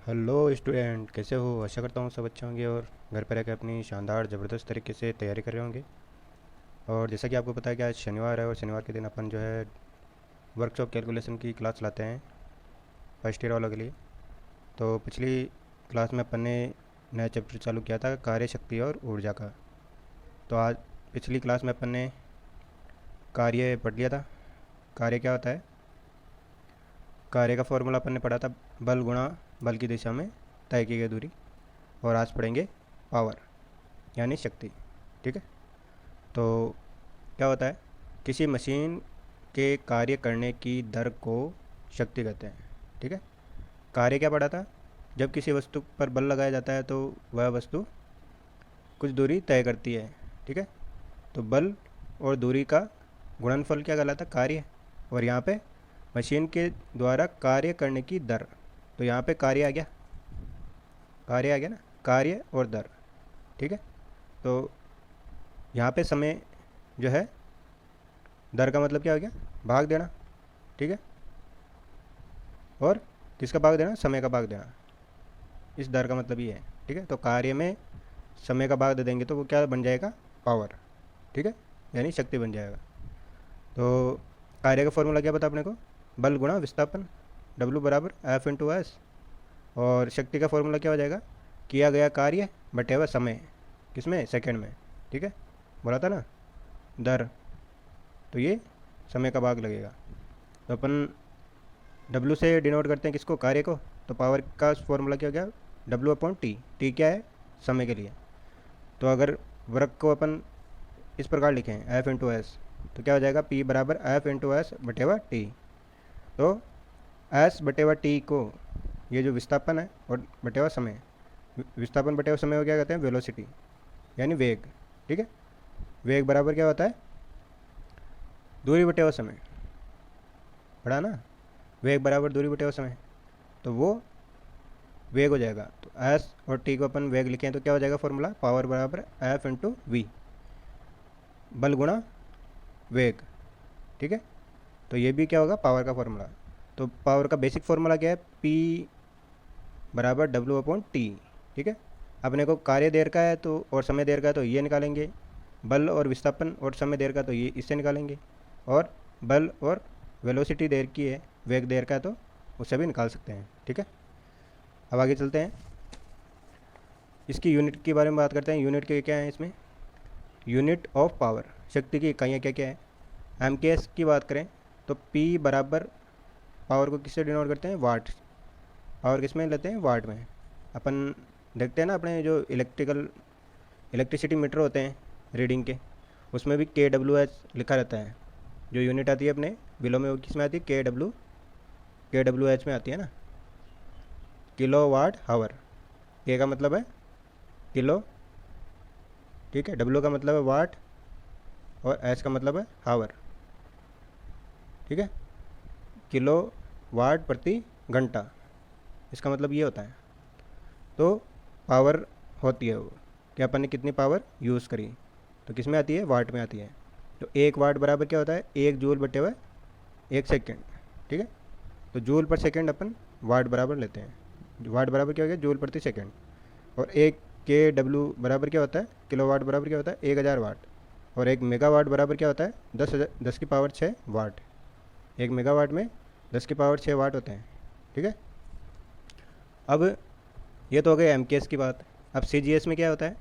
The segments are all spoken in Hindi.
हेलो स्टूडेंट, कैसे हो? आशा करता हूँ सब अच्छे होंगे और घर पर रहकर अपनी शानदार ज़बरदस्त तरीके से तैयारी कर रहे होंगे। और जैसा कि आपको पता है कि आज शनिवार है और शनिवार के दिन अपन जो है वर्कशॉप कैलकुलेशन की क्लास लाते हैं फर्स्ट ईयर वालों के लिए। तो पिछली क्लास में अपन ने नया चैप्टर चालू किया था, कार्य शक्ति और ऊर्जा का। तो आज पिछली क्लास में अपन ने कार्य पढ़ लिया था। कार्य क्या होता है? कार्य का फॉर्मूला अपन ने पढ़ा था, बल गुणा बल की दिशा में तय की गई दूरी। और आज पढ़ेंगे पावर यानी शक्ति। ठीक है। तो क्या होता है? किसी मशीन के कार्य करने की दर को शक्ति कहते हैं। ठीक है। कार्य क्या पढ़ा था? जब किसी वस्तु पर बल लगाया जाता है तो वह वस्तु कुछ दूरी तय करती है। ठीक है। तो बल और दूरी का गुणनफल क्या कहलाता है? कार्य। और यहाँ पे मशीन के द्वारा कार्य करने की दर, तो यहाँ पे कार्य आ गया, कार्य आ गया ना, कार्य और दर। ठीक है। तो यहाँ पे समय जो है, दर का मतलब क्या हो गया? भाग देना। ठीक है। और किसका भाग देना? समय का भाग देना। इस दर का मतलब ये है। ठीक है। तो कार्य में समय का भाग दे देंगे तो वो क्या बन जाएगा? पावर। ठीक है। यानी शक्ति बन जाएगा। तो कार्य का फॉर्मूला क्या पता अपने को? बल गुणा विस्थापन, W बराबर F इंटू एस। और शक्ति का फॉर्मूला क्या हो जाएगा? किया गया कार्य बटे हुआ समय, किसमें? सेकंड में। ठीक है। बोला था ना, दर। तो ये समय का भाग लगेगा। तो अपन W से डिनोट करते हैं किसको? कार्य को। तो पावर का फॉर्मूला क्या हो गया? W upon T. टी क्या है? समय के लिए। तो अगर वर्क को अपन इस प्रकार लिखें F इंटू एस, तो क्या हो जाएगा? P बराबर F इंटू एस बटेवा टी। तो एस बटेवा टी को, ये जो विस्थापन है और बटेवा समय, विस्थापन बटेवा समय को क्या कहते हैं? वेलोसिटी यानी वेग। ठीक है। वेग बराबर क्या होता है? दूरी बटेवा समय। पढ़ा ना? वेग बराबर दूरी बटेवा समय। तो वो वेग हो जाएगा। तो एस और टी को अपन वेग लिखें तो क्या हो जाएगा फॉर्मूला? पावर बराबर एफ इंटू वी, बल गुणा वेग। ठीक है। तो ये भी क्या होगा? पावर का फॉर्मूला। तो पावर का बेसिक फॉर्मूला क्या है? पी बराबर डब्ल्यू अपॉन टी। ठीक है। अपने को कार्य देर का है तो, और समय देर का है तो ये निकालेंगे। बल और विस्थापन और समय देर का तो ये इससे निकालेंगे। और बल और वेलोसिटी देर की है, वेग देर का है तो उससे भी निकाल सकते हैं। ठीक है। अब आगे चलते हैं, इसकी यूनिट के बारे में बात करते हैं। यूनिट के क्या है इसमें? यूनिट ऑफ पावर, शक्ति की इकाइयाँ क्या क्या है? एम के एस की बात करें तो पी बराबर, पावर को किससे डिनोट करते हैं? वाट। पावर किस में लेते हैं? वाट में। अपन देखते हैं ना अपने जो इलेक्ट्रिसिटी मीटर होते हैं रीडिंग के, उसमें भी के डब्ल्यू एच लिखा रहता है। जो यूनिट आती है अपने बिलो में वो किस में आती है? के डब्ल्यू एच में आती है ना, किलो वाट हावर। के का मतलब है किलो, ठीक है। डब्ल्यू का मतलब है वाट, और एच का मतलब है हावर। ठीक है। किलो वाट प्रति घंटा, इसका मतलब ये होता है। तो पावर होती है वो कि अपन ने कितनी पावर यूज़ करी, तो किस में आती है? वाट में आती है। तो एक वाट बराबर क्या होता है? एक जूल बटे हुए एक सेकेंड। ठीक है। तो जूल पर सेकेंड अपन वाट बराबर लेते हैं। वाट बराबर क्या हो गया? जूल प्रति सेकेंड। और एक के डब्ल्यू बराबर क्या होता है? किलो वाट बराबर क्या होता है? 1000 वाट। और एक मेगावाट बराबर क्या होता है? 10 की पावर 6 वाट। एक मेगावाट में 10 की पावर 6 वाट होते हैं। ठीक है। अब ये तो हो गई एम की बात। अब सी में क्या होता है?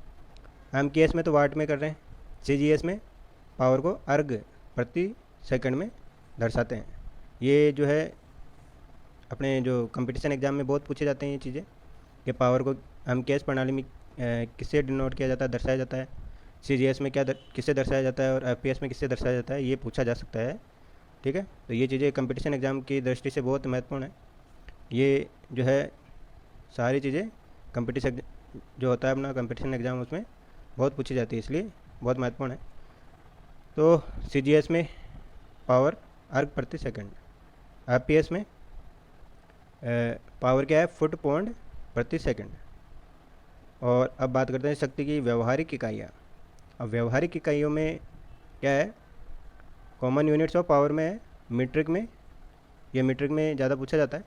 एम में तो वाट में कर रहे हैं, सी में पावर को अर्ग प्रति सेकंड में दर्शाते हैं। ये जो है अपने जो कंपटीशन एग्जाम में बहुत पूछे जाते हैं ये चीज़ें, कि पावर को एम प्रणाली में किससे डिनोट किया जाता है, दर्शाया जाता है। सी में क्या किससे दर्शाया जाता है, और एफ में किससे दर्शाया जाता है, ये पूछा जा सकता है। ठीक है। तो ये चीज़ें कंपटीशन एग्जाम की दृष्टि से बहुत महत्वपूर्ण है। ये जो है सारी चीज़ें कंपटीशन जो होता है अपना कंपटीशन एग्ज़ाम, उसमें बहुत पूछी जाती है, इसलिए बहुत महत्वपूर्ण है। तो सी में पावर अर्ग प्रति सेकंड, एफ में पावर क्या है? फुट पौंड प्रति सेकंड। और अब बात करते हैं शक्ति की व्यवहारिक इकाइयाँ। अब व्यवहारिक इकाइयों में क्या है? कॉमन यूनिट्स ऑफ पावर में है मीट्रिक में, ये मीट्रिक में ज़्यादा पूछा जाता है।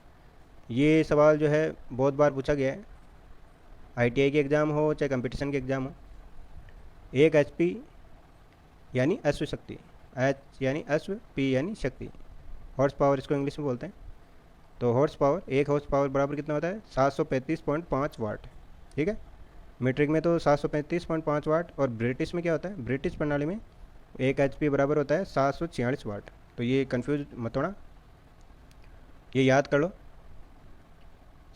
ये सवाल जो है बहुत बार पूछा गया है, आईटीआई के एग्ज़ाम हो चाहे कंपटीशन के एग्ज़ाम हो। 1 HP यानी अश्व शक्ति, एच यानी अश्व, पी यानी शक्ति, हॉर्स पावर इसको इंग्लिश में बोलते हैं। तो हॉर्स पावर, 1 हॉर्स पावर बराबर कितना होता है? 735.5 वाट। ठीक है, मीट्रिक में तो 735.5 वाट, और ब्रिटिश में क्या होता है? ब्रिटिश प्रणाली में 1 HP बराबर होता है 746 वाट। तो ये कन्फ्यूज मत होना, ये याद कर लो,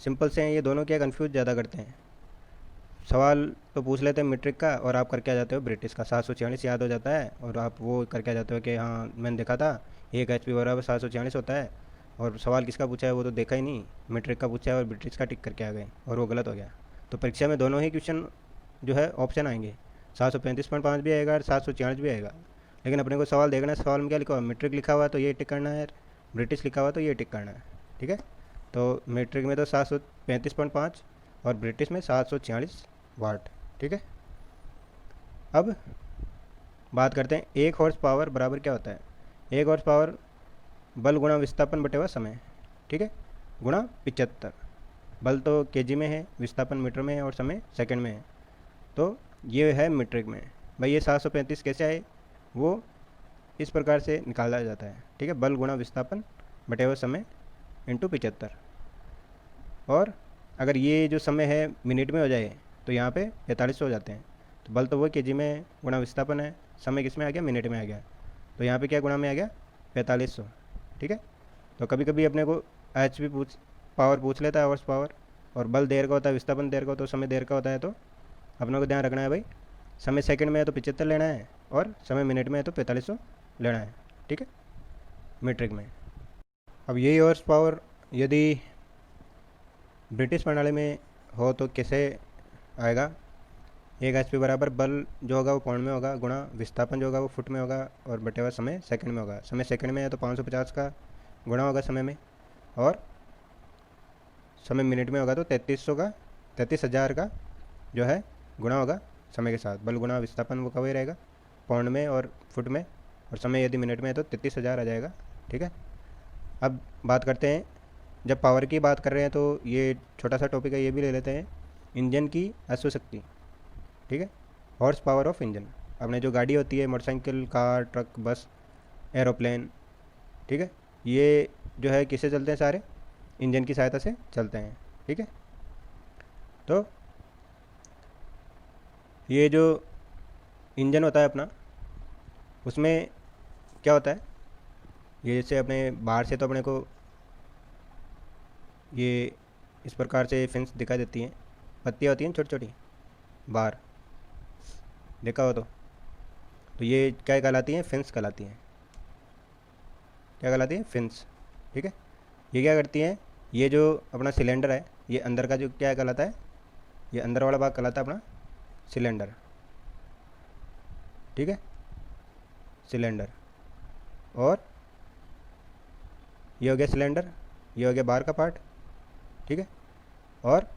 सिंपल से हैं ये दोनों। क्या कन्फ्यूज ज़्यादा करते हैं, सवाल तो पूछ लेते हैं मीट्रिक का और आप करके आ जाते हो ब्रिटिश का, 746 याद हो जाता है और आप वो करके आ जाते हो कि हाँ मैंने देखा था 1 HP बराबर 746 होता है, और सवाल किसका पूछा है वो तो देखा ही नहीं, मीट्रिक का पूछा है और ब्रिटिश का टिक करके आ गए और वो गलत हो गया। तो परीक्षा में दोनों ही क्वेश्चन जो है ऑप्शन आएंगे, 735.5 भी आएगा और 746 भी आएगा। लेकिन अपने को सवाल देखना है, सवाल में क्या लिखा हुआ है? मीट्रिक लिखा हुआ है तो ये टिक करना है, ब्रिटिश लिखा हुआ तो ये टिक करना है। ठीक है, तो मीट्रिक में तो 735.5 और ब्रिटिश में 746 वाट। ठीक है, अब बात करते हैं 1 हॉर्स पावर बराबर क्या होता है। 1 हॉर्स पावर बल गुणा विस्थापन बटे हुआ समय। ठीक है, गुणा 75। बल तो केजी में है, विस्थापन मीटर में है और समय सेकंड में है। तो ये है मीट्रिक में। भाई ये 735 कैसे आए, वो इस प्रकार से निकाला जाता है। ठीक है, बल गुणा विस्थापन बटे हुआ समय इंटू 75। और अगर ये जो समय है मिनट में हो जाए तो यहाँ पे 45 हो जाते हैं। तो बल तो वो केजी में गुणा विस्थापन है, समय किस में आ गया? मिनट में आ गया। तो यहाँ पे क्या गुणा में आ गया? 4500। ठीक है, तो कभी कभी अपने को एच भी पावर पूछ लेता है, हॉर्स पावर, और बल देर का होता है, विस्थापन देर का, तो समय देर का होता है। तो अपने को ध्यान रखना है भाई, समय सेकंड में है तो 75 लेना है और समय मिनट में है तो 4500 लेना है। ठीक है, मीट्रिक में। अब यही हॉर्स पावर यदि ब्रिटिश प्रणाली में हो तो कैसे आएगा? 1 HP बराबर बल जो होगा वो पाउंड में होगा, गुणा विस्थापन जो होगा वो फुट में होगा, और बटे हुआ समय सेकंड में होगा। समय सेकंड में है तो 550 का गुणा होगा समय में, और समय मिनट में होगा तो 3300 का, 33,000 का जो है गुणा होगा समय के साथ। बल गुणा विस्थापन वो कब ही रहेगा? पाउंड में और फुट में, और समय यदि मिनट में है तो 33,000 आ जाएगा। ठीक है, अब बात करते हैं, जब पावर की बात कर रहे हैं तो ये छोटा सा टॉपिक है, ये भी ले लेते हैं, इंजन की अश्व शक्ति। ठीक है, हॉर्स पावर ऑफ इंजन। अपने जो गाड़ी होती है, मोटरसाइकिल, कार, ट्रक, बस, एरोप्लेन, ठीक है, ये जो है किससे चलते हैं? सारे इंजन की सहायता से चलते हैं। ठीक है, तो ये जो इंजन होता है अपना, उसमें क्या होता है? ये जैसे अपने बाहर से तो अपने को ये इस प्रकार से फिन्स दिखाई देती हैं, पत्तियाँ होती हैं छोटी छोटी बाहर, देखा हो तो ये क्या कहलाती हैं? फिन्स कहलाती हैं। क्या कहलाती हैं? फिन्स। ठीक है, ये क्या करती हैं? ये जो अपना सिलेंडर है, ये अंदर का जो क्या कहलाता है? ये अंदर वाला भाग कहलाता है अपना सिलेंडर। ठीक है, सिलेंडर, और ये हो गया सिलेंडर, ये हो गया बाहर का पार्ट। ठीक है, और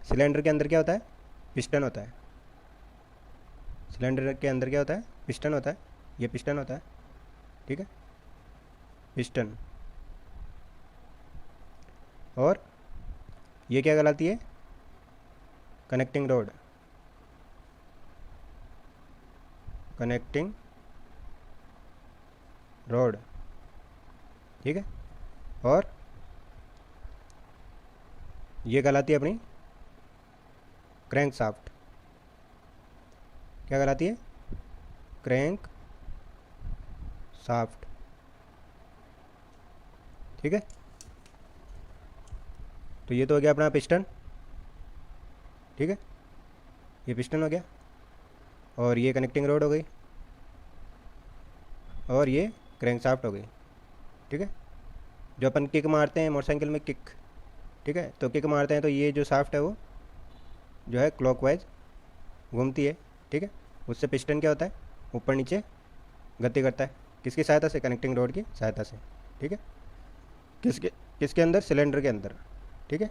सिलेंडर के अंदर क्या होता है? पिस्टन होता है। सिलेंडर के अंदर क्या होता है? पिस्टन होता है, ये पिस्टन होता है। ठीक है, पिस्टन, और ये क्या कहलाती है? Connecting road, connecting road. ठीक है, और ये कहलाती है अपनी क्रैंक शाफ्ट। क्या कहलाती है? Crank shaft. ठीक है, तो ये तो हो गया अपना पिस्टन। ठीक है, ये पिस्टन हो गया, और ये कनेक्टिंग रोड हो गई, और ये क्रैंक शाफ्ट हो गई। ठीक है, जो अपन किक मारते हैं मोटरसाइकिल में, किक, ठीक है, तो किक मारते हैं तो ये जो शाफ्ट है वो जो है क्लॉकवाइज घूमती है। ठीक है, उससे पिस्टन क्या होता है? ऊपर नीचे गति करता है, किसकी सहायता से? कनेक्टिंग रोड की सहायता से। ठीक है, किसके किसके अंदर? सिलेंडर के अंदर। ठीक है,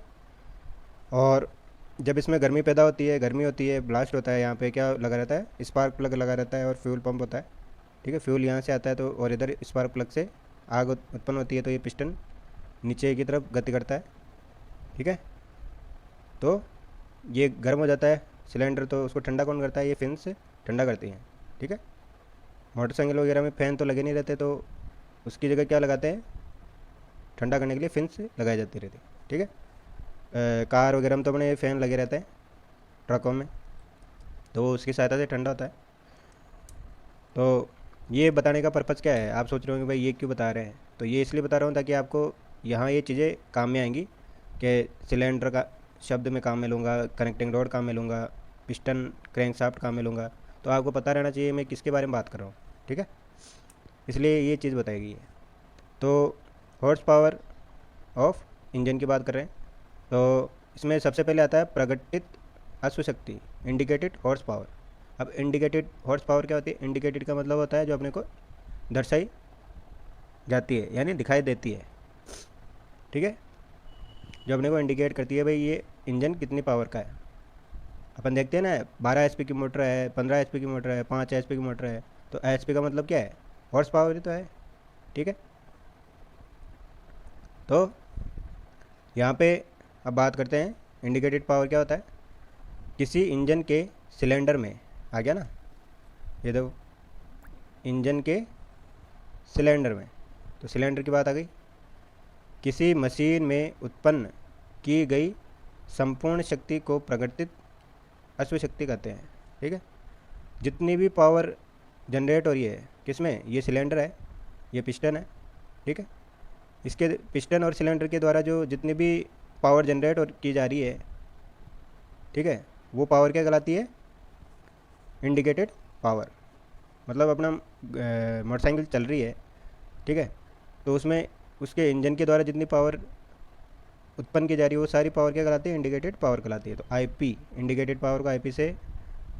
और जब इसमें गर्मी पैदा होती है, गर्मी होती है, ब्लास्ट होता है, यहाँ पे क्या लगा रहता है? स्पार्क प्लग लगा रहता है और फ्यूल पंप होता है। ठीक है, फ्यूल यहाँ से आता है तो, और इधर स्पार्क प्लग से आग उत्पन्न होती है, तो ये पिस्टन नीचे की तरफ गति करता है। ठीक है। तो ये गर्म हो जाता है सिलेंडर, तो उसको ठंडा कौन करता है? ये फिन्स ठंडा करती हैं। ठीक है। मोटरसाइकिल वगैरह में फ़ैन तो लगे नहीं रहते, तो उसकी जगह क्या लगाते हैं? ठंडा करने के लिए फिन्स लगाई जाती रहती है। ठीक है। कार वगैरह में तो अपने फ़ैन लगे रहते हैं, ट्रकों में, तो वो उसकी सहायता से ठंडा होता है। तो ये बताने का पर्पज़ क्या है? आप सोच रहे होंगे भाई ये क्यों बता रहे हैं? तो ये इसलिए बता रहा हूँ ताकि आपको यहाँ ये चीज़ें काम में आएंगी कि सिलेंडर का शब्द में काम में लूँगा, कनेक्टिंग रोड काम में लूँगा, पिस्टन क्रैंकशाफ्ट काम में लूँगा। तो आपको पता रहना चाहिए मैं किसके बारे में बात कर रहा हूँ। ठीक है, इसलिए ये चीज़ बताएगी। तो हॉर्स पावर ऑफ इंजन की बात कर रहे हैं, तो इसमें सबसे पहले आता है प्रगटित अश्वशक्ति, इंडिकेटेड हॉर्स पावर। अब इंडिकेटेड हॉर्स पावर क्या होती है? इंडिकेटेड का मतलब होता है जो अपने को दर्शाई जाती है, यानी दिखाई देती है। ठीक है, जो अपने को इंडिकेट करती है भाई ये इंजन कितनी पावर का है। अपन देखते हैं ना, 12 एचपी की मोटर है, 15 एचपी की मोटर है, 5 एचपी की मोटर है, तो एचपी का मतलब क्या है? हॉर्स पावर ही तो है। ठीक है, तो यहाँ पे अब बात करते हैं इंडिकेटेड पावर क्या होता है। किसी इंजन के सिलेंडर में, आ गया ना, ये देखो इंजन के सिलेंडर में, तो सिलेंडर की बात आ गई। किसी मशीन में उत्पन्न की गई संपूर्ण शक्ति को प्रगटित अश्वशक्ति कहते हैं। ठीक है, जितनी भी पावर जनरेट हो रही है किसमें? ये सिलेंडर है, ये पिस्टन है। ठीक है, इसके पिस्टन और सिलेंडर के द्वारा जो जितनी भी पावर जनरेट और की जा रही है, ठीक है, वो पावर क्या कहलाती है? Indicated power. मतलब अपना मोटरसाइकिल चल रही है, ठीक है, तो उसमें उसके इंजन के द्वारा जितनी पावर उत्पन्न की जा रही है वो सारी पावर क्या कहलाती है? इंडिकेटेड पावर कहलाती है। तो आईपी, इंडिकेटेड पावर को आईपी से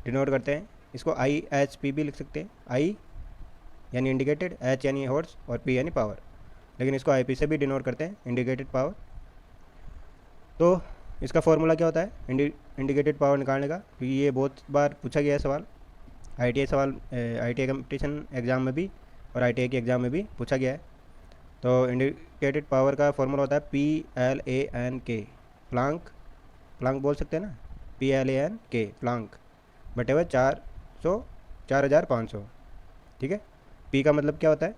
डिनोट करते हैं। इसको आई एच पी भी लिख सकते हैं। आई यानी इंडिकेटेड, एच यानी हॉर्स और पी यानी पावर, लेकिन इसको आईपी से भी डिनोट करते हैं, इंडिकेटेड पावर। तो इसका फॉर्मूला क्या होता है इंडिकेटेड पावर निकालने का? क्योंकि ये बहुत बार पूछा गया है सवाल, आईटीआई सवाल, आईटीआई कंपटीशन एग्ज़ाम में भी और आईटीआई के एग्ज़ाम में भी पूछा गया है। तो इंडिकेटेड पावर का फॉर्मूला होता है PLANK, प्लांक, प्लांक बोल सकते हैं ना, PLANK, प्लांक बटे हुए 4,500। ठीक है, पी का मतलब क्या होता है?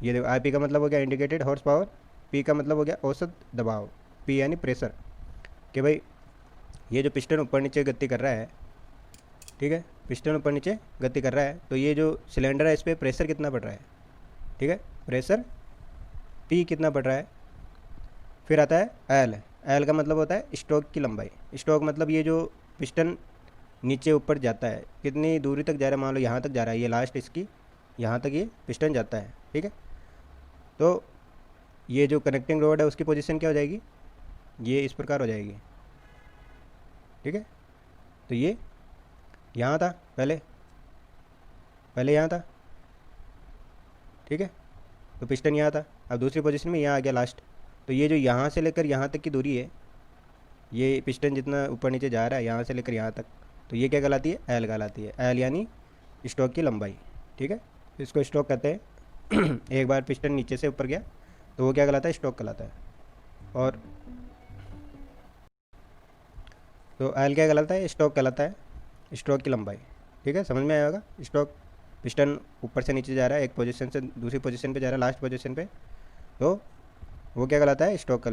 ये देखो, आई पी का मतलब हो गया इंडिकेटेड हॉर्स पावर, पी का मतलब हो गया औसत दबाव, पी यानी प्रेशर, कि भाई ये जो पिस्टन ऊपर नीचे गति कर रहा है, ठीक है, पिस्टन ऊपर नीचे गति कर रहा है, तो ये जो सिलेंडर है इस पर प्रेशर कितना पड़ रहा है? ठीक है, प्रेशर पी कितना पड़ रहा है? फिर आता है एल, एल का मतलब होता है स्ट्रोक की लंबाई। स्ट्रोक मतलब ये जो पिस्टन नीचे ऊपर जाता है, कितनी दूरी तक जा रहा है, मान लो यहाँ तक जा रहा है, ये लास्ट इसकी यहाँ तक ये पिस्टन जाता है। ठीक है, तो ये जो कनेक्टिंग रोड है उसकी पोजीशन क्या हो जाएगी? ये इस प्रकार हो जाएगी। ठीक है, तो ये यहाँ था पहले, पहले यहाँ था। ठीक है, तो पिस्टन यहाँ था, अब दूसरी पोजीशन में यहाँ आ गया लास्ट। तो ये जो यहाँ से लेकर यहाँ तक की दूरी है, ये पिस्टन जितना ऊपर नीचे जा रहा है यहाँ से लेकर यहाँ तक, तो ये क्या कहलाती है? एल कहलाती है। एल यानी स्ट्रोक की लंबाई। ठीक है, इसको स्ट्रोक कहते हैं। एक बार पिस्टन नीचे से ऊपर गया तो वो क्या कहलाता है? स्ट्रोक कहलाता है। और तो एल क्या कहलाता है? स्ट्रोक कहलाता है, स्ट्रोक की लंबाई। ठीक है, समझ में आया होगा। स्ट्रोक, पिस्टन ऊपर से नीचे जा रहा है, एक पोजीशन से दूसरी पोजीशन पे जा रहा है, लास्ट पोजीशन पे, तो वो क्या कहलाता है? स्ट्रोक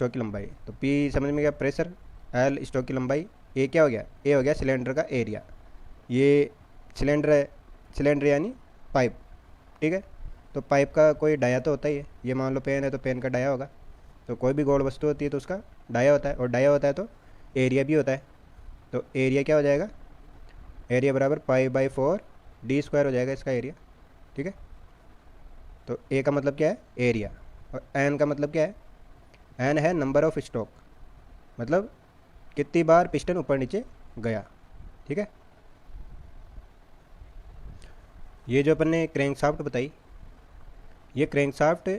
की लंबाई। तो पी समझ में गया प्रेशर, एल स्ट्रोक की लंबाई, ए क्या हो गया? ए हो गया सिलेंडर का एरिया। ये सिलेंडर है, सिलेंडर यानी पाइप। ठीक है, तो पाइप का कोई डाया तो होता ही है। ये मान लो पेन है तो पेन का डाया होगा, तो कोई भी गोल वस्तु होती है तो उसका डाया होता है, और डाया होता है तो एरिया भी होता है। तो एरिया क्या हो जाएगा? एरिया बराबर π/4 d² हो जाएगा इसका एरिया। ठीक है, तो ए का मतलब क्या है? एरिया, और एन का मतलब क्या है? एन है नंबर ऑफ स्ट्रोक, मतलब कितनी बार पिस्टन ऊपर नीचे गया। ठीक है, ये जो अपन ने क्रैंकशाफ्ट बताई, ये क्रैंकशाफ्ट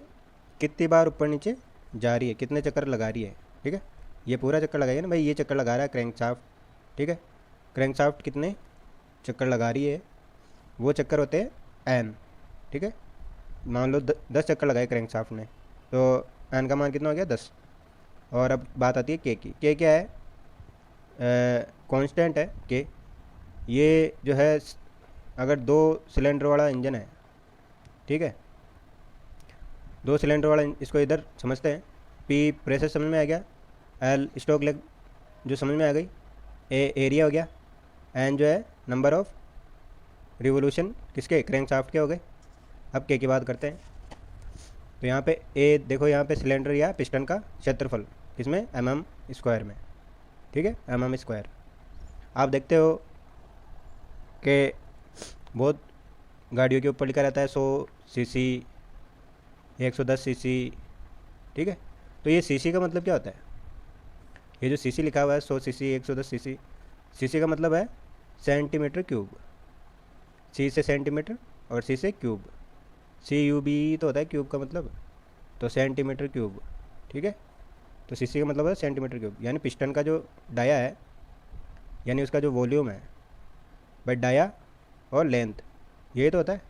कितनी बार ऊपर नीचे जा रही है, कितने चक्कर लगा रही है। ठीक है, ये पूरा चक्कर लगाइए ना भाई, ये चक्कर लगा रहा है क्रैंकशाफ्ट। ठीक है, क्रैंकशाफ्ट कितने चक्कर लगा रही है, वो चक्कर होते हैं एन। ठीक है, मान लो 10 चक्कर लगाए क्रैंकशाफ्ट ने, तो एन का मान कितना हो गया? 10। और अब बात आती है के की। के क्या है? कांस्टेंट है के। ये जो है अगर 2 सिलेंडर वाला इंजन है, ठीक है, 2 सिलेंडर वाला इसको इधर समझते हैं। पी प्रेशर समझ में आ गया, एल स्ट्रोक लेग जो समझ में आ गई, ए एरिया हो गया, एन जो है नंबर ऑफ रिवोल्यूशन किसके, क्रैंकशाफ्ट के हो गए। अब के की बात करते हैं। तो यहाँ पे ए देखो, यहाँ पे सिलेंडर या पिस्टन का क्षेत्रफल किसमें, एम स्क्वायर में, ठीक है, एम स्क्वायर। आप देखते हो कि बहुत गाड़ियों के ऊपर लिखा रहता है 100 सीसी, 110 सीसी, ठीक है। तो ये सीसी का मतलब क्या होता है? ये जो सीसी लिखा हुआ है 100 सीसी, 110 सीसी, सीसी का मतलब है सेंटीमीटर क्यूब। सी से सेंटीमीटर और सी से क्यूब, सी यू बी तो होता है क्यूब का मतलब, तो सेंटीमीटर क्यूब, ठीक है। तो सीसी का मतलब है सेंटीमीटर क्यूब, यानी पिस्टन का जो डाया है, यानी उसका जो वॉल्यूम है भाई, डाया और लेंथ, यही तो होता है,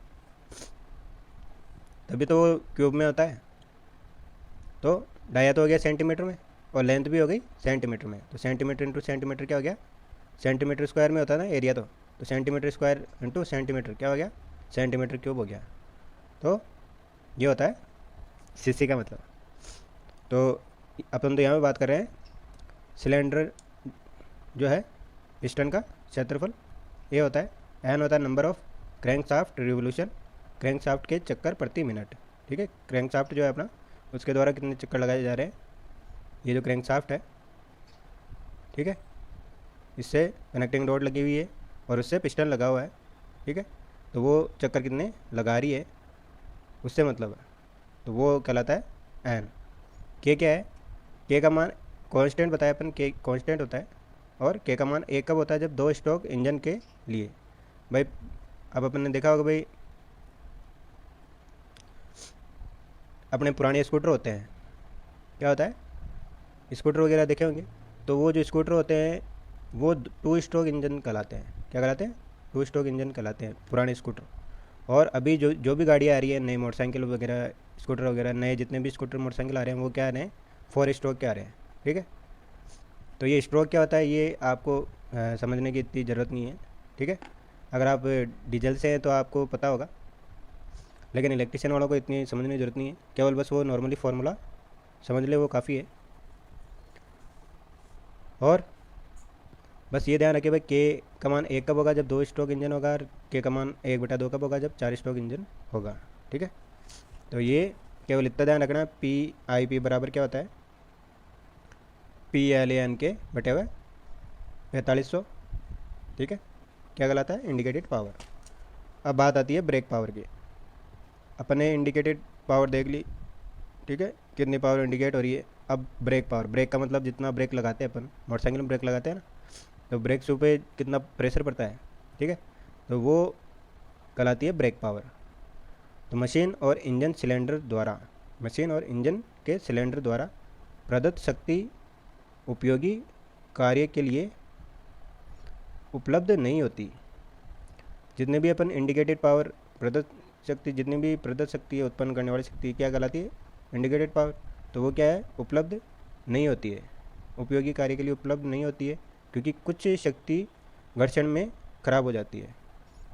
तभी तो वो क्यूब में होता है। तो डाया तो हो गया सेंटीमीटर में और लेंथ भी हो गई सेंटीमीटर में, तो सेंटीमीटर इंटू सेंटीमीटर क्या हो गया, सेंटीमीटर स्क्वायर में होता है ना एरिया, तो सेंटीमीटर स्क्वायर इंटू सेंटीमीटर क्या हो गया, सेंटीमीटर क्यूब हो गया। तो ये होता है सीसी का मतलब। तो अपन तो यहाँ पे बात कर रहे हैं सिलेंडर जो है पिस्टन का क्षेत्रफल, ये होता है, एन होता है number of crankshaft revolution, crankshaft के चक्कर प्रति मिनट, ठीक है। क्रैंकशाफ्ट जो है अपना, उसके द्वारा कितने चक्कर लगाए जा रहे हैं, ये जो क्रैंकशाफ्ट है, ठीक है, इससे कनेक्टिंग रॉड लगी हुई है और उससे पिस्टन लगा हुआ है, ठीक है। तो वो चक्कर कितने लगा रही है, उससे मतलब है, तो वो कहलाता है एन। के क्या है? के का मान कांस्टेंट बताया अपन, के कांस्टेंट होता है, और के का मान एक कब होता है, जब 2 स्ट्रोक इंजन के लिए। भाई अब अपन ने देखा होगा भाई, अपने पुराने स्कूटर होते हैं, क्या होता है, स्कूटर वगैरह देखे होंगे, तो वो जो स्कूटर होते हैं वो 2 स्ट्रोक इंजन कहलाते हैं, क्या कहलाते हैं, 2 स्ट्रोक इंजन कहलाते हैं पुराने स्कूटर। और अभी जो जो भी गाड़ियाँ आ रही है, नई मोटरसाइकिल वगैरह, स्कूटर वगैरह, नए जितने भी स्कूटर मोटरसाइकिल आ रहे हैं, वो क्या आ रहे हैं, 4 स्ट्रोक के आ रहे हैं, ठीक है। तो ये स्ट्रोक क्या होता है, ये आपको समझने की इतनी ज़रूरत नहीं है, ठीक है। अगर आप डीजल से हैं तो आपको पता होगा, लेकिन इलेक्ट्रिशियन वालों को इतनी समझने की ज़रूरत नहीं है, केवल बस वो नॉर्मली फार्मूला समझ ले, वो काफ़ी है। और बस ये ध्यान रखिए भाई, के का मान एक कब होगा, जब 2 स्ट्रोक इंजन होगा, और के का मान 1/2 कब होगा, जब 4 स्ट्रोक इंजन होगा, ठीक है। तो ये केवल इतना ध्यान रखना, पी आई पी बराबर क्या होता है, पी एल ए एन के बटे हुए 4500, ठीक है, क्या कहलाता है, इंडिकेटेड पावर। अब बात आती है ब्रेक पावर की। अपने इंडिकेटेड पावर देख ली, ठीक है, कितनी पावर इंडिकेट हो रही है। अब ब्रेक पावर, ब्रेक का मतलब जितना ब्रेक लगाते हैं अपन, मोटरसाइकिल में ब्रेक लगाते हैं ना, तो ब्रेक शू पे कितना प्रेशर पड़ता है, ठीक है, तो वो कहलाती है ब्रेक पावर। तो मशीन और इंजन के सिलेंडर द्वारा प्रदत्त शक्ति उपयोगी कार्य के लिए उपलब्ध नहीं होती। जितने भी अपन इंडिकेटेड पावर प्रदत्त शक्ति, जितनी भी प्रदत्त शक्ति उत्पन्न करने वाली शक्ति क्या कहलाती है, इंडिकेटेड पावर। तो वो क्या है, उपलब्ध नहीं होती है, उपयोगी कार्य के लिए उपलब्ध नहीं होती है, क्योंकि कुछ शक्ति घर्षण में ख़राब हो जाती है।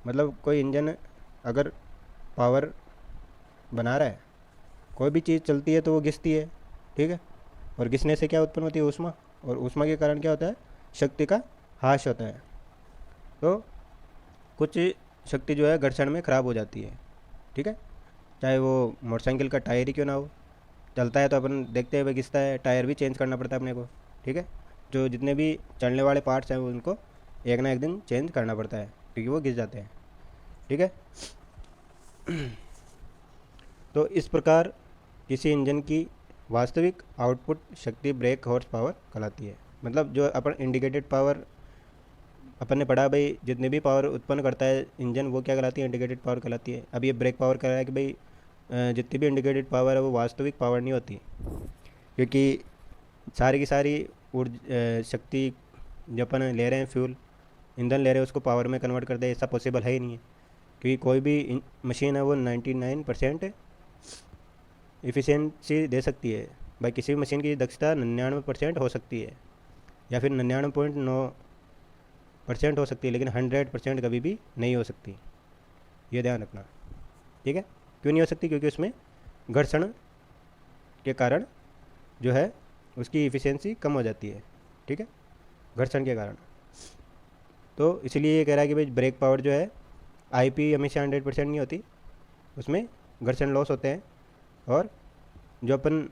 मतलब कोई इंजन अगर पावर बना रहा है, कोई भी चीज़ चलती है तो वो घिसती है, ठीक है, और घिसने से क्या उत्पन्न होती है, ऊष्मा, और ऊष्मा के कारण क्या होता है, शक्ति का ह्रास होता है। तो कुछ शक्ति जो है घर्षण में ख़राब हो जाती है, ठीक है, चाहे वो मोटरसाइकिल का टायर ही क्यों ना हो, चलता है तो अपन देखते हैं भाई घिसता है, टायर भी चेंज करना पड़ता है अपने को, ठीक है। जो जितने भी चलने वाले पार्ट्स हैं उनको एक ना एक दिन चेंज करना पड़ता है, क्योंकि वो घिस जाते हैं, ठीक है। तो इस प्रकार किसी इंजन की वास्तविक आउटपुट शक्ति ब्रेक हॉर्स पावर कहलाती है। मतलब जो अपन इंडिकेटेड पावर अपन ने पढ़ा भाई, जितने भी पावर उत्पन्न करता है इंजन, वो क्या कहलाती है, इंडिकेटेड पावर कहलाती है। अब ये ब्रेक पावर कह रहा है कि भाई जितनी भी इंडिकेटेड पावर है वो वास्तविक पावर नहीं होती, क्योंकि सारी की सारी शक्ति जो अपन ले रहे हैं, फ्यूल ईंधन ले रहे हैं, उसको पावर में कन्वर्ट कर दे, ऐसा पॉसिबल है ही नहीं है। क्योंकि कोई भी मशीन है वो 99% इफ़िशेंसी दे सकती है, भाई किसी भी मशीन की दक्षता 99% हो सकती है या फिर 99.9% हो सकती है, लेकिन 100% कभी भी नहीं हो सकती, ये ध्यान रखना। ठीक है, क्यों नहीं हो सकती? क्योंकि उसमें घर्षण के कारण जो है उसकी इफ़िशियंसी कम हो जाती है। ठीक है, घर्षण के कारण। तो इसलिए ये कह रहा है कि भाई ब्रेक पावर जो है आईपी हमेशा 100% नहीं होती, उसमें घर्षण लॉस होते हैं, और जो अपन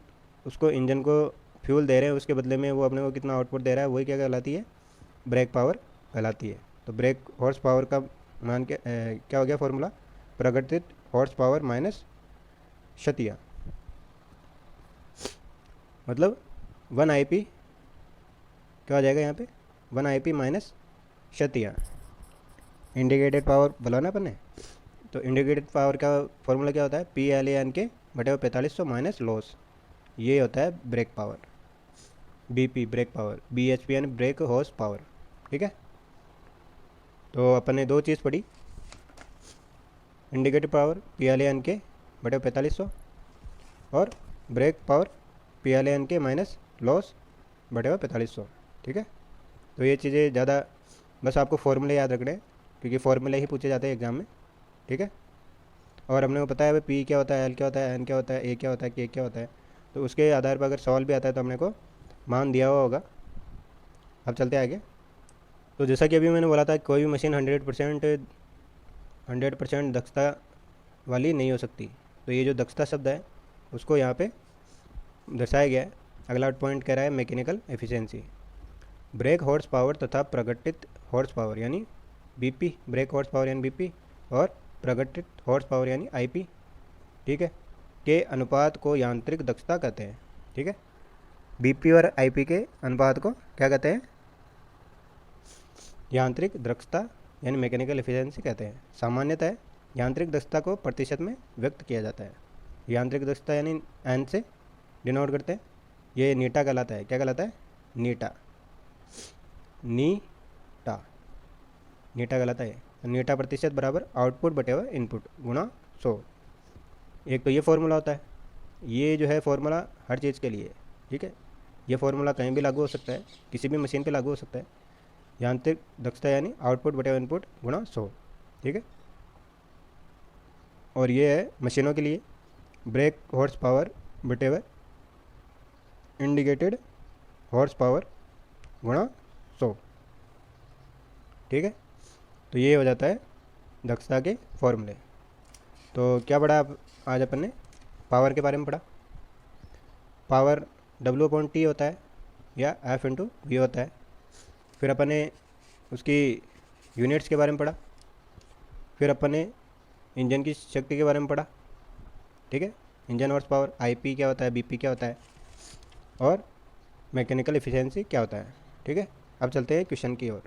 उसको इंजन को फ्यूल दे रहे हैं उसके बदले में वो अपने को कितना आउटपुट दे रहा है वही क्या कहलाती है? ब्रेक पावर कहलाती है। तो ब्रेक हॉर्स पावर का मान के क्या हो गया फॉर्मूला? प्रगतित हॉर्स पावर माइनस क्षतियाँ, मतलब 1 IP क्या हो जाएगा यहाँ पे? 1 IP माइनस क्षतियाँ। इंडिकेटेड पावर बोला ना अपन ने, तो इंडिकेटेड पावर का फॉर्मूला क्या होता है? PLAN बटे 4500 माइनस लॉस, ये होता है brake power. BP brake power, BHP यानी ब्रेक हॉर्स पावर। ठीक है, तो अपन ने दो चीज़ पढ़ी, इंडिकेटेड पावर PLAN बटे 4500 और brake power PLAN minus loss बटे 4500। ठीक है, तो ये चीज़ें ज़्यादा बस आपको फॉर्मूले याद रखने हैं, क्योंकि फॉर्मूले ही पूछे जाते हैं एग्जाम में। ठीक है, और हमने को पता है भाई P क्या होता है, L क्या होता है, N क्या होता है, A क्या होता है, K क्या होता है, तो उसके आधार पर अगर सवाल भी आता है तो हमने को मान दिया हुआ होगा। अब चलते आगे। तो जैसा कि अभी मैंने बोला था, कोई भी मशीन 100% दक्षता वाली नहीं हो सकती। तो ये जो दक्षता शब्द है उसको यहाँ पे दर्शाया गया है। अगला पॉइंट कह रहा है mechanical efficiency. Break horse power तथा प्रगटित हॉर्स पावर यानी BP, ब्रेक हॉर्स पावर यानी BP, और प्रगटित हॉर्स पावर यानी IP, ठीक है, के अनुपात को यांत्रिक दक्षता कहते हैं। ठीक है, BP और IP के अनुपात को क्या कहते हैं? यांत्रिक दक्षता यानी मैकेनिकल एफिशिएंसी कहते हैं। सामान्यतः यांत्रिक दक्षता को प्रतिशत में व्यक्त किया जाता है। यांत्रिक दक्षता यानी N से डिनोट करते हैं, ये नीटा कहलाता है। क्या कहलाता है? नीटा, नीटा, नीटा कहलाता है। नीटा प्रतिशत बराबर आउटपुट बटे हुआ इनपुट गुणा 100। एक तो ये फॉर्मूला होता है, ये जो है फॉर्मूला हर चीज़ के लिए। ठीक है, ये फॉर्मूला कहीं भी लागू हो सकता है, किसी भी मशीन पे लागू हो सकता है। यांत्रिक दक्षता यानी आउटपुट बटे इनपुट गुणा 100। ठीक है, और ये है मशीनों के लिए ब्रेक हॉर्स पावर बटे हुए इंडिकेटेड हॉर्स पावर गुणा 100। ठीक है, तो ये हो जाता है दक्षता के फॉर्मूले। तो क्या पढ़ा आज अपन ने? पावर के बारे में पढ़ा। पावर W/T होता है या F/V होता है। फिर अपन ने उसकी यूनिट्स के बारे में पढ़ा। फिर अपन ने इंजन की शक्ति के बारे में पढ़ा। ठीक है, इंजन हॉर्स पावर, IP क्या होता है, BP क्या होता है, और मैकेनिकल एफिशिएंसी क्या होता है। ठीक है, अब चलते हैं क्वेश्चन की ओर।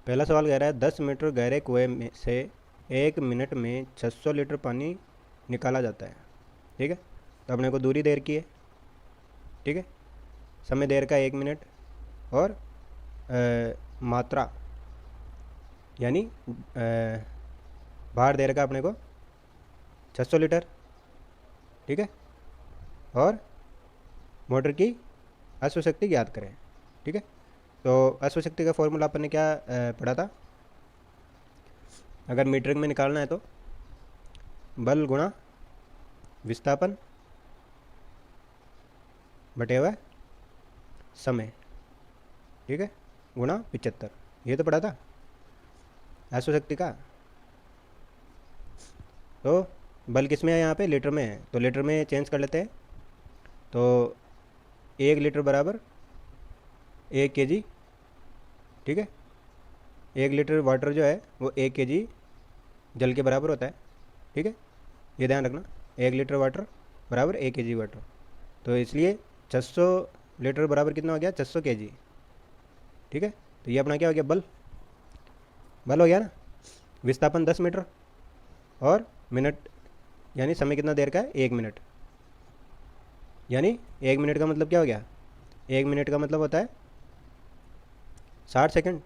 पहला सवाल कह रहा है 10 मीटर गहरे कुएं में से 1 मिनट में 600 लीटर पानी निकाला जाता है। ठीक है, तो अपने को दूरी देर की है। ठीक है, समय देर का 1 मिनट, और मात्रा यानी भार देर का अपने को 600 लीटर। ठीक है, और मोटर की अश्वशक्ति ज्ञात करें। ठीक है, तो अश्वशक्ति का फॉर्मूला अपन ने क्या पढ़ा था? अगर मीटरिंग में निकालना है तो बल गुणा विस्थापन बटे हुआ समय, ठीक है, गुणा 75। ये तो पढ़ा था अश्वशक्ति का। तो बल किस में है? यहाँ पे लीटर में है, तो लीटर में चेंज कर लेते हैं। तो 1 लीटर बराबर 1 kg। ठीक है, 1 लीटर वाटर जो है वो 1 kg जल के बराबर होता है। ठीक है, ये ध्यान रखना, 1 लीटर वाटर बराबर 1 kg वाटर। तो इसलिए 600 लीटर बराबर कितना हो गया? 600 kg। ठीक है, तो ये अपना क्या हो गया? बल, बल हो गया ना। विस्थापन 10 मीटर, और मिनट यानी समय कितना देर का है? 1 मिनट। यानी 1 मिनट का मतलब क्या हो गया? 1 मिनट का मतलब होता है 60 सेकंड,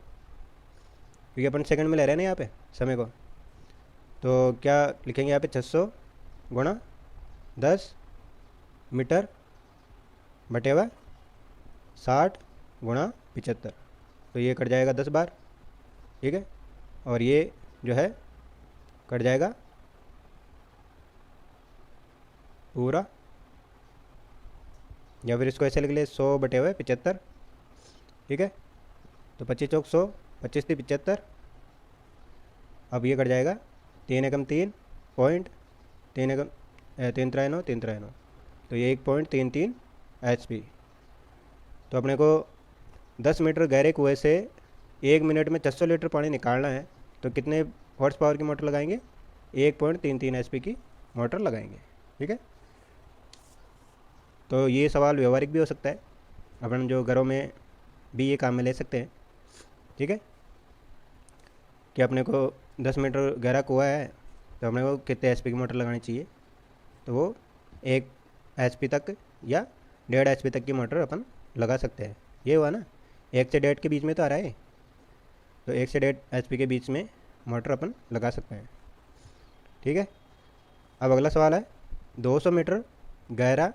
क्योंकि अपन सेकंड में ले रहे हैं ना यहाँ पे समय को। तो क्या लिखेंगे यहाँ पे? 600 गुणा 10 मीटर बटे हुआ 60 गुणा 75, तो ये कट जाएगा 10 बार, ठीक है। और ये जो है कट जाएगा पूरा, या फिर इसको ऐसे लिख ले 100 बटे हुए 75, ठीक है। तो 25 चौक 100, 25 थी 75, अब ये कट जाएगा 3 एकम 3 पॉइंट, 3 एकम 3 त्रै 9, 3 त्रै 9, तो ये 1.33 HP। तो अपने को 10 मीटर गहरे कुएं से 1 मिनट में 600 लीटर पानी निकालना है, तो कितने हॉर्स पावर की मोटर लगाएंगे? 1.33 HP की मोटर लगाएंगे, ठीक है। तो ये सवाल व्यवहारिक भी हो सकता है, अपन जो घरों में भी ये काम में ले सकते हैं, ठीक है। कि अपने को 10 मीटर गहरा कुआं है, तो अपने को कितने HP की मोटर लगानी चाहिए? तो वो 1 HP तक या 1.5 HP तक की मोटर अपन लगा सकते हैं। ये हुआ ना, 1 से 1.5 के बीच में तो आ रहा है, तो 1 से 1.5 HP के बीच में मोटर अपन लगा सकते हैं, ठीक है। अब अगला सवाल है, 200 मीटर गहरा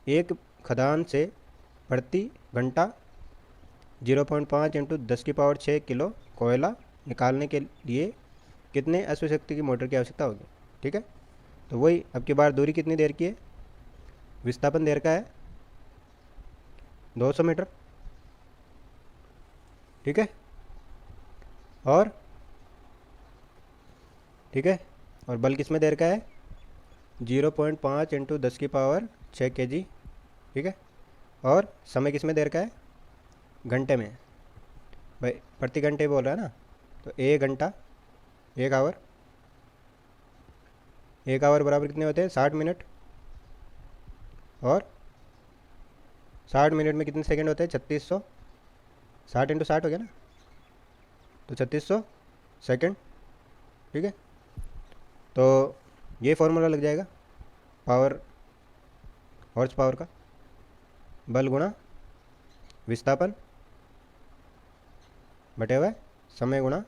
एक खदान से प्रति घंटा 0.5 इंटू 10⁻6 किलो कोयला निकालने के लिए कितने अश्व शक्ति की मोटर की आवश्यकता होगी, ठीक है। तो वही अब की बार दूरी कितनी देर की है? विस्थापन देर का है 200 मीटर, ठीक है। और ठीक है, और बल किस में देर का है? 0.5 इंटू 10⁻6 kg, ठीक है। और समय किस में देर का है? घंटे में, भाई प्रति घंटे बोल रहा है ना, तो 1 घंटा 1 आवर, 1 आवर बराबर कितने होते हैं? 60 मिनट, और 60 मिनट में कितने सेकंड होते हैं? 3600, 60 इंटू 60 हो गया ना, तो 3600 सेकंड, ठीक है। तो ये फॉर्मूला लग जाएगा पावर, हॉर्स पावर का, बल गुणा विस्थापन बटे हुआ समय गुणा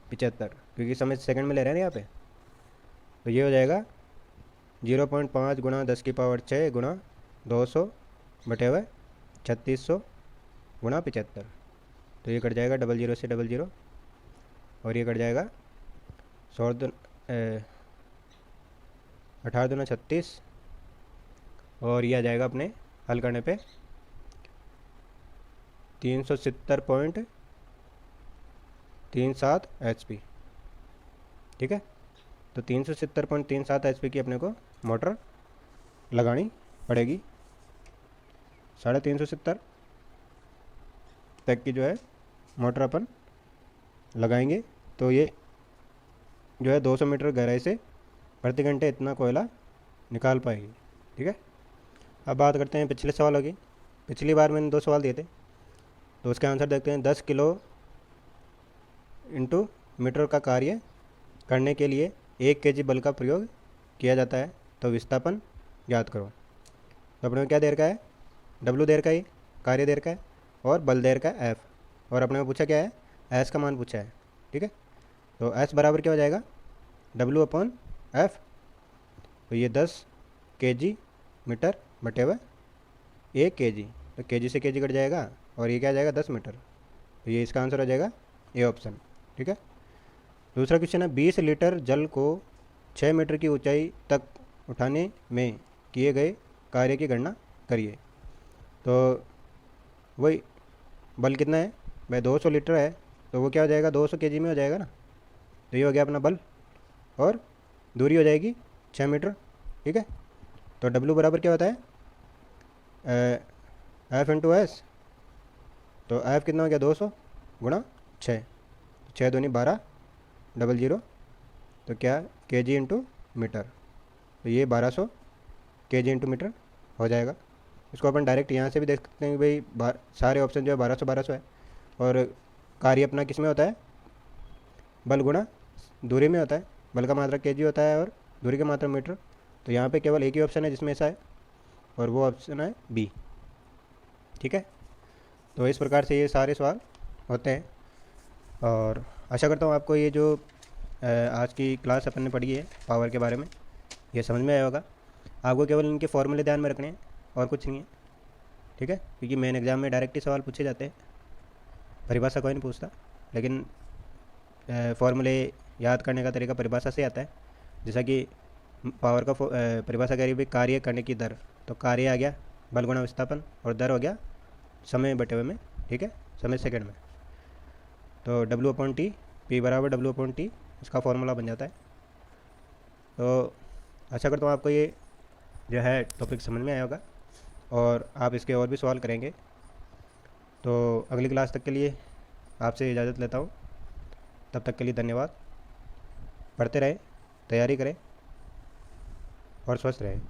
75, क्योंकि समय सेकंड में ले रहे हैं ना यहाँ पे, तो ये हो जाएगा 0.5 गुणा 10⁻6 गुणा 200 बटे हुए 3600 गुणा 75, तो ये कट जाएगा 00 से 00, और ये कट जाएगा 18 दूना 36, और ये आ जाएगा अपने हल करने पे 370.37 HP, ठीक है। तो 370.37 HP की अपने को मोटर लगानी पड़ेगी, 370 तक की जो है मोटर अपन लगाएंगे, तो ये जो है 200 मीटर गहराई से प्रति घंटे इतना कोयला निकाल पाएगी, ठीक है। अब बात करते हैं पिछले सवालों की। पिछली बार मैंने 2 सवाल दिए थे, तो उसके आंसर देखते हैं। 10 किलो इंटू मीटर का कार्य करने के लिए 1 kg बल का प्रयोग किया जाता है, तो विस्थापन ज्ञात करो। तो अपने को क्या देर का है? W देर का ही, कार्य देर का है, और बल देर का F, और अपने को पूछा क्या है? S का मान पूछा है, ठीक है। तो S बराबर क्या हो जाएगा? W/F, तो ये 10 kg मीटर बटे हुए 1 kg, तो kg से kg कट जाएगा, और ये क्या आ जाएगा? 10 मीटर, तो ये इसका आंसर हो जाएगा ए ऑप्शन, ठीक है। दूसरा क्वेश्चन है, 20 लीटर जल को 6 मीटर की ऊंचाई तक उठाने में किए गए कार्य की गणना करिए। तो वही बल कितना है भाई? 200 लीटर है, तो वो क्या हो जाएगा? 200 kg में हो जाएगा ना, तो ये हो गया अपना बल, और दूरी हो जाएगी 6 मीटर, ठीक है। तो W बराबर क्या होता है? F इंटू एस, तो F कितना हो गया? 200 गुणा 6, 6 दूनी 12, 00, तो क्या kg इंटू मीटर, तो ये 1200 kg इंटू मीटर हो जाएगा। इसको अपन डायरेक्ट यहाँ से भी देख सकते हैं कि भाई सारे ऑप्शन जो है 1200 है, और कार्य अपना किस में होता है? बल गुणा दूरी में होता है, बल का मात्रक kg होता है और दूरी का मात्रक मीटर। तो यहाँ पे केवल एक ही ऑप्शन है जिसमें ऐसा है, और वो ऑप्शन है बी, ठीक है। तो इस प्रकार से ये सारे सवाल होते हैं, और आशा करता हूँ आपको ये जो आज की क्लास अपन ने पढ़ी है पावर के बारे में, ये समझ में आया होगा। आपको केवल इनके फॉर्मूले ध्यान में रखने हैं, और कुछ नहीं है। ठीक है, क्योंकि मेन एग्ज़ाम में डायरेक्ट ही सवाल पूछे जाते हैं, परिभाषा कोई नहीं पूछता। लेकिन फॉर्मूले याद करने का तरीका परिभाषा से आता है। जैसा कि पावर का परिभाषा कह रही है कार्य करने की दर, तो कार्य आ गया बल गुणा विस्थापन, और दर हो गया समय बटे हुए में, ठीक है, समय सेकंड में। तो डब्ल्यू अपॉन टी, पी बराबर डब्ल्यू अपॉन टी, इसका फॉर्मूला बन जाता है। तो आशा करता हूँ आपको ये जो है टॉपिक समझ में आया होगा, और आप इसके और भी सवाल करेंगे। तो अगली क्लास तक के लिए आपसे इजाज़त लेता हूँ। तब तक के लिए धन्यवाद। पढ़ते रहें, तैयारी करें और स्वस्थ रहें।